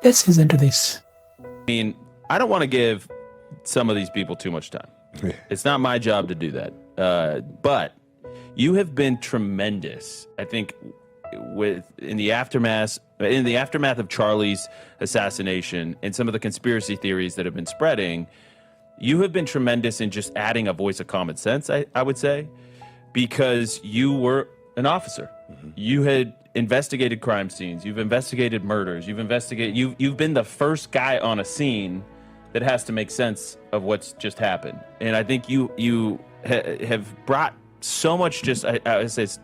This is into this. I mean, I don't want to give some of these people too much time. It's not my job to do that. But you have been tremendous, I think, in the aftermath of Charlie's assassination and some of the conspiracy theories that have been spreading. You have been tremendous in just adding a voice of common sense, I would say, because you were an officer. Mm-hmm. You had investigated crime scenes. You've investigated murders. You've been the first guy on a scene that has to make sense of what's just happened. And I think you have brought so much, just I would say it's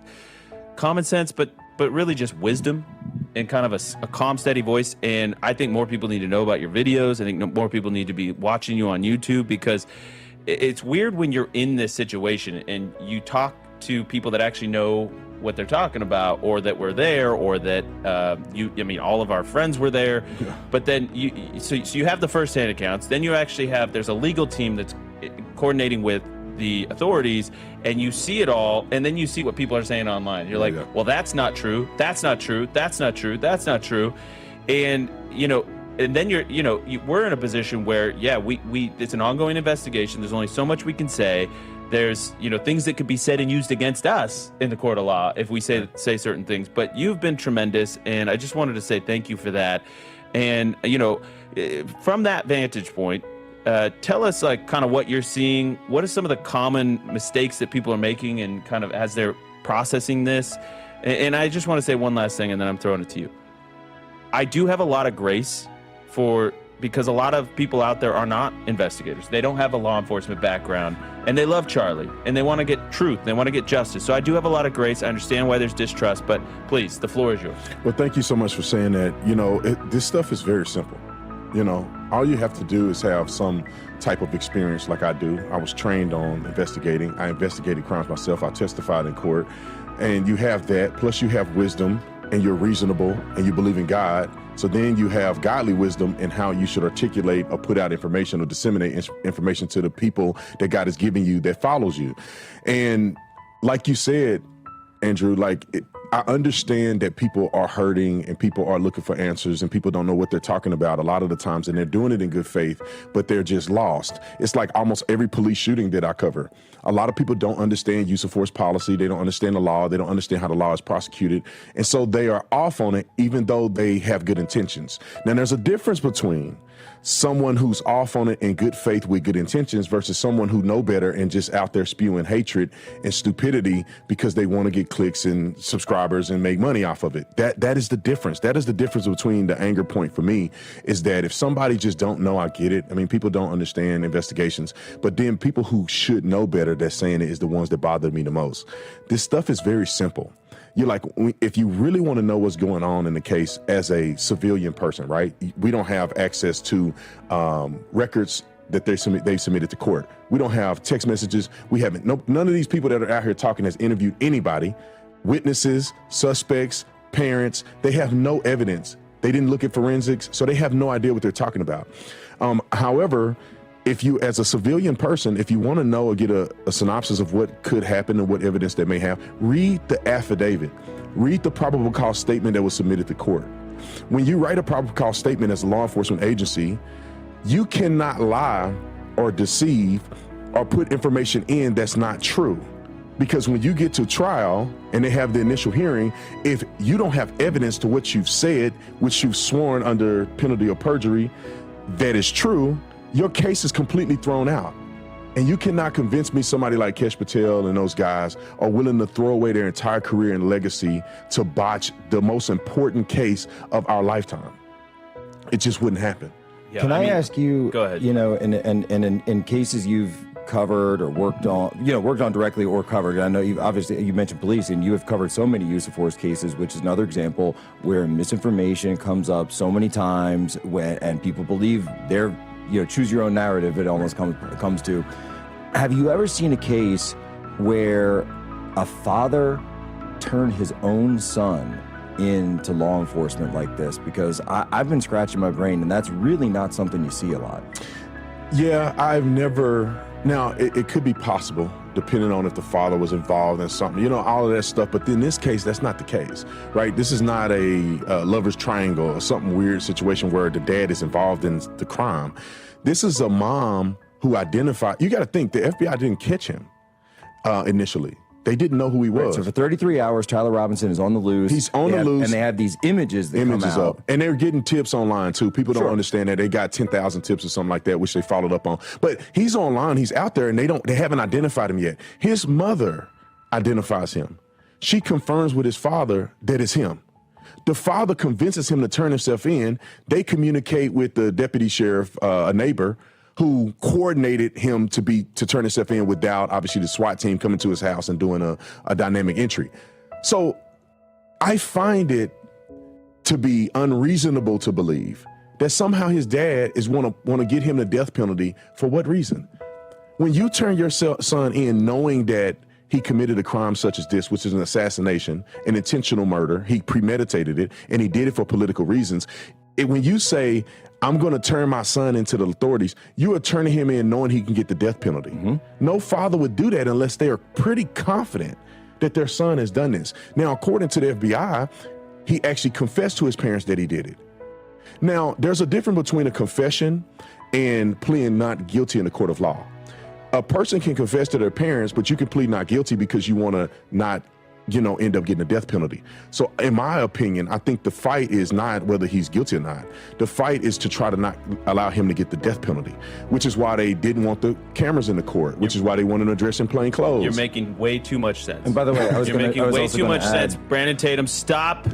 common sense, but really just wisdom and kind of a calm, steady voice. And I think more people need to know about your videos. I think more people need to be watching you on YouTube, because it's weird when you're in this situation and you talk to people that actually know what they're talking about, or that were there, or that all of our friends were there. Yeah. But then so you have the firsthand accounts, then you actually have, there's a legal team that's coordinating with the authorities, and you see it all, and then you see what people are saying online. You're like, well, that's not true. That's not true. That's not true. That's not true. And and then we're in a position where, we it's an ongoing investigation. There's only so much we can say. There's things that could be said and used against us in the court of law if we say certain things. But you've been tremendous, and I just wanted to say thank you for that. And from that vantage point, tell us kind of what you're seeing. What are some of the common mistakes that people are making, and kind of as they're processing this? And I just want to say one last thing, and then I'm throwing it to you. I do have a lot of grace because a lot of people out there are not investigators. They don't have a law enforcement background, and they love Charlie, and they want to get truth. They want to get justice. So I do have a lot of grace. I understand why there's distrust, but please, the floor is yours. Well, thank you so much for saying that. This stuff is very simple. All you have to do is have some type of experience like I do. I was trained on investigating. I investigated crimes myself. I testified in court. And you have that, plus you have wisdom, and you're reasonable, and you believe in God. So then you have godly wisdom in how you should articulate or put out information or disseminate information to the people that God is giving you that follows you. And like you said, Andrew, I understand that people are hurting and people are looking for answers and people don't know what they're talking about a lot of the times, and they're doing it in good faith, but they're just lost. It's like almost every police shooting that I cover. A lot of people don't understand use of force policy. They don't understand the law. They don't understand how the law is prosecuted. And so they are off on it, even though they have good intentions. Now, there's a difference between someone who's off on it in good faith with good intentions versus someone who know better and just out there spewing hatred and stupidity because they want to get clicks and subscribers and make money off of it. That is the difference. That is the difference between the anger point for me, is that if somebody just don't know, I get it. I mean, people don't understand investigations, but then people who should know better that's saying it is the ones that bother me the most. This stuff is very simple. You're like, if you really want to know what's going on in the case as a civilian person, right? We don't have access to records that they've submitted to court. We don't have text messages. We haven't, none of these people that are out here talking has interviewed anybody, witnesses, suspects, parents. They have no evidence. They didn't look at forensics, so they have no idea what they're talking about. However, if you, as a civilian person, if you want to know or get a synopsis of what could happen and what evidence they may have, read the affidavit. Read the probable cause statement that was submitted to court. When you write a probable cause statement as a law enforcement agency, you cannot lie or deceive or put information in that's not true. Because when you get to trial and they have the initial hearing, if you don't have evidence to what you've said, which you've sworn under penalty of perjury, that is true, your case is completely thrown out. And you cannot convince me somebody like Kesh Patel and those guys are willing to throw away their entire career and legacy to botch the most important case of our lifetime. It just wouldn't happen. Yeah, Can I ask you, go ahead. In cases you've covered or worked on directly or covered, I know you mentioned police, and you have covered so many use of force cases, which is another example where misinformation comes up so many times and people believe they're, choose your own narrative, it almost comes to. Have you ever seen a case where a father turned his own son into law enforcement like this? Because I've been scratching my brain, and that's really not something you see a lot. Yeah, I've never Now, it could be possible, depending on if the father was involved in something, all of that stuff. But in this case, that's not the case, right? This is not a lover's triangle or something weird situation where the dad is involved in the crime. This is a mom who identified. You got to think the FBI didn't catch him initially. They didn't know who he was. Right, so for 33 hours, Tyler Robinson is on the loose. He's on the loose. And they have these images that come out. Up. And they're getting tips online, too. People don't understand that. They got 10,000 tips or something like that, which they followed up on. But he's online. He's out there, and they haven't identified him yet. His mother identifies him. She confirms with his father that it's him. The father convinces him to turn himself in. They communicate with the deputy sheriff, a neighbor, who coordinated him to turn himself in without, obviously, the SWAT team coming to his house and doing a dynamic entry. So I find it to be unreasonable to believe that somehow his dad is want to get him the death penalty. For what reason? When you turn your son in knowing that he committed a crime such as this, which is an assassination, an intentional murder, he premeditated it, and he did it for political reasons. When you say, I'm going to turn my son into the authorities, you are turning him in knowing he can get the death penalty. Mm-hmm. No father would do that unless they are pretty confident that their son has done this. Now, according to the FBI, he actually confessed to his parents that he did it. Now, there's a difference between a confession and pleading not guilty in the court of law. A person can confess to their parents, but you can plead not guilty because you want to not end up getting a death penalty. So in my opinion, I think the fight is not whether he's guilty or not. The fight is to try to not allow him to get the death penalty, which is why they didn't want the cameras in the court, which is why they wanted to dress in plain clothes. You're making way too much sense. And by the way, you're making way too much sense. Brandon Tatum, stop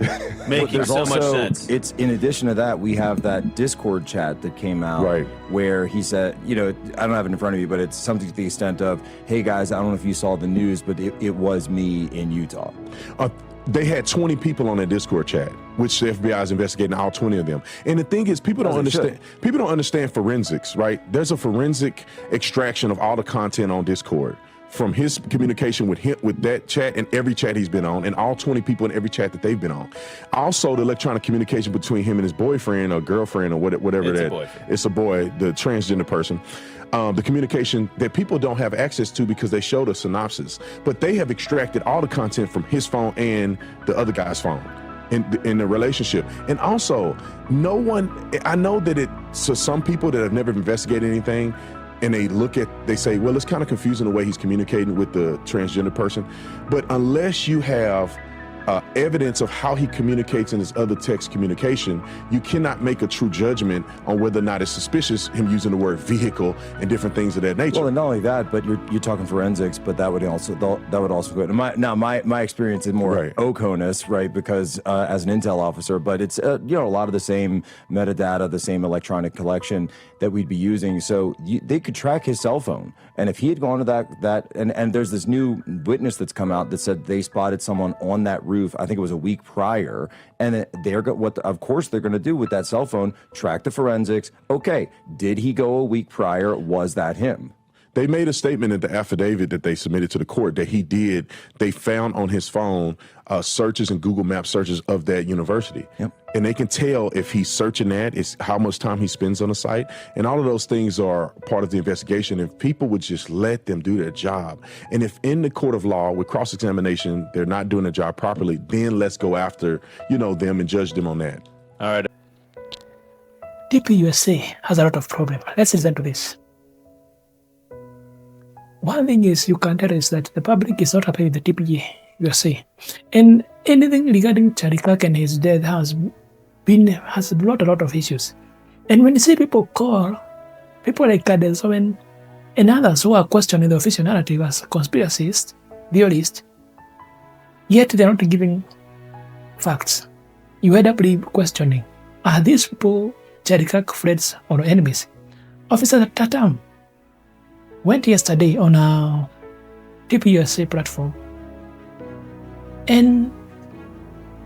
making so much sense. It's in addition to that, we have that Discord chat that came out where he said, I don't have it in front of me, but it's something to the extent of, hey guys, I don't know if you saw the news, but it was me in Utah. They had 20 people on that Discord chat, which the FBI is investigating all 20 of them. And the thing is, people don't understand. People don't understand forensics, right? There's a forensic extraction of all the content on Discord, from his communication with him, with that chat and every chat he's been on, and all 20 people in every chat that they've been on. Also, the electronic communication between him and his boyfriend or girlfriend or whatever it's a boy, the transgender person. The communication that people don't have access to because they showed a synopsis, but they have extracted all the content from his phone and the other guy's phone in the relationship. And also, I know that so some people that have never investigated anything, and they say, well, it's kind of confusing the way he's communicating with the transgender person. But unless you have evidence of how he communicates in his other text communication, you cannot make a true judgment on whether or not it's suspicious, him using the word vehicle and different things of that nature. Well, and not only that, but you're talking forensics, but that would also go. My experience is more OCONUS, right? Because as an intel officer, but it's a lot of the same metadata, the same electronic collection that we'd be using. So they could track his cell phone, and if he had gone to that, and there's this new witness that's come out that said they spotted someone on that roof. I think it was a week prior, and of course they're going to do with that cell phone, track the forensics. Okay, did he go a week prior? Was that him? They made a statement in the affidavit that they submitted to the court that he did. They found on his phone searches and Google Maps searches of that university. Yep. And they can tell if he's searching that, is how much time he spends on the site. And all of those things are part of the investigation. If people would just let them do their job. And if in the court of law with cross-examination, they're not doing their job properly, then let's go after, them and judge them on that. All right. TPUSA has a lot of problems. Let's listen to this. One thing is you can tell is that the public is not happy with the TPUSA. And anything regarding Charlie Kirk and his death has brought a lot of issues. And when you see people like Candace Owens and others who are questioning the official narrative as conspiracists, theorists, yet they're not giving facts. You end up questioning, are these people Charlie Kirk friends or enemies? Officer Tatum went yesterday on a TPUSA platform, and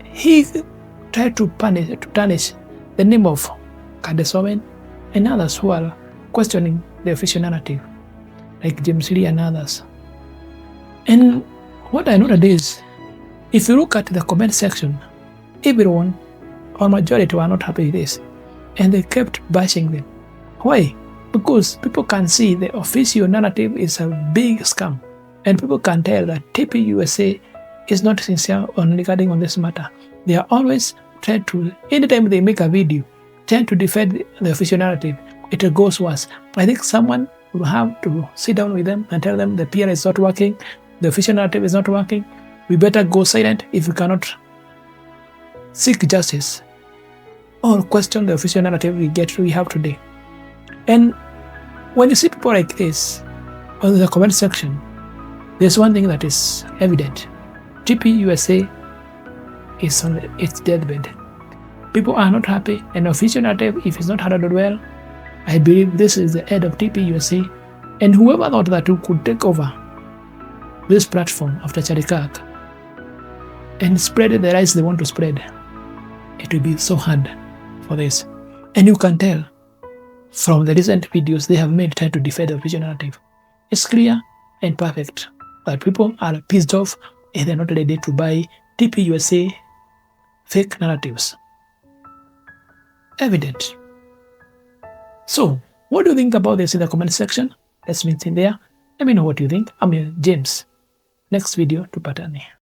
he tried to tarnish the name of Candace Owens and others who are questioning the official narrative, like James Lee and others. And what I noted is, if you look at the comment section, everyone or majority were not happy with this, and they kept bashing them. Why? because people can see the official narrative is a big scam, and people can tell that TPUSA is not sincere regarding on this matter. They are always trying to, anytime they make a video, trying to defend the official narrative, it goes worse. I think someone will have to sit down with them and tell them the PR is not working, the official narrative is not working. We better go silent if we cannot seek justice or question the official narrative we have today. And when you see people like this on the comment section, there's one thing that is evident. TPUSA is on its deathbed. People are not happy, and official narrative, if it's not handled well, I believe this is the end of TPUSA, and whoever thought that you could take over this platform after Charlie Kirk and spread the lies they want to spread, it will be so hard for this. And you can tell from the recent videos they have made trying to defend the official narrative. It's clear and perfect that people are pissed off and they're not ready to buy TPUSA fake narratives. Evident. So, what do you think about this in the comment section? Let's meet in there. Let me know what you think. I'm James. Next video tupatane.